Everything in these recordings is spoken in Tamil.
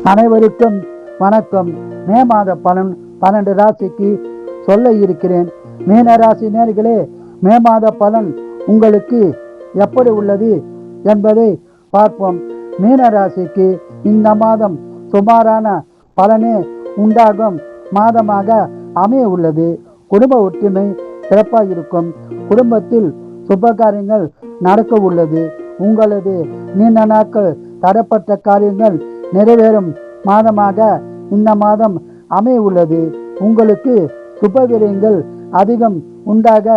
அனைவருக்கும் வணக்கம். மே மாத பலன் 12 ராசிக்கு சொல்ல இருக்கிறேன். மீன ராசி நேயர்களே, மே மாத பலன் உங்களுக்கு எப்படி உள்ளது என்பதை பார்ப்போம். மீன ராசிக்கு இந்த மாதம் சுமாரான பலனே உண்டாகும் மாதமாக அமைய உள்ளது. குடும்ப ஒற்றுமை சிறப்பாக இருக்கும். குடும்பத்தில் சுபகாரியங்கள் நடக்க உள்ளது. உங்களது நீண்ட நாட்கள் தரப்பட்ட காரியங்கள் நிறைவேறும் மாதமாக இந்த மாதம் அமைய உள்ளது. உங்களுக்கு சுபவிரயங்கள் அதிகம் உண்டாக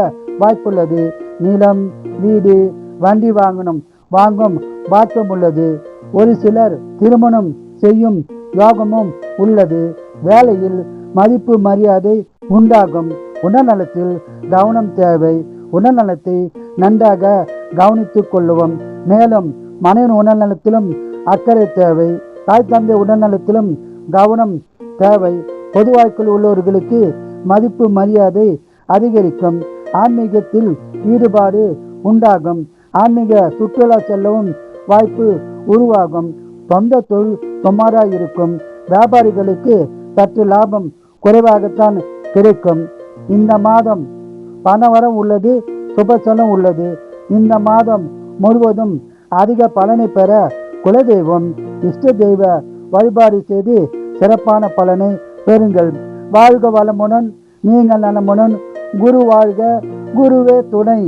வாய்ப்புள்ளது. நிலம், வீடு, வண்டி வாங்கும் பாக்கியம் உள்ளது. ஒரு சிலர் திருமணம் செய்யும் யோகமும் உள்ளது. வேலையில் மதிப்பு மரியாதை உண்டாகும். உடல்நலத்தில் கவனம் தேவை. உடல்நலத்தை நன்றாக கவனித்துக் கொள்ளுவோம். மேலும் மனைவி உடல்நலத்திலும் அக்கறை தேவை. தாய் தந்தை உடல்நலத்திலும் கவனம் தேவை. பொது வாழ்க்கையில் உள்ளவர்களுக்கு மதிப்பு மரியாதை அதிகரிக்கும். ஆன்மீகத்தில் ஈடுபாடு உண்டாகும். ஆன்மீக சுற்றுலா செல்லவும் வாய்ப்பு உருவாகும். சொந்த தொழில் சுமாராக இருக்கும். வியாபாரிகளுக்கு சற்று லாபம் குறைவாகத்தான் கிடைக்கும். இந்த மாதம் பணவரம் உள்ளது, சுபசலம் உள்ளது. இந்த மாதம் முழுவதும் அதிக பலனை பெற குலதெய்வம், இஷ்ட தெய்வ வழிபாடு செய்து சிறப்பான பலனை பெறுங்கள். வாழ்க வளமுடன், நீங்கள் நலமுடன். குரு வாழ்க, குருவே துணை.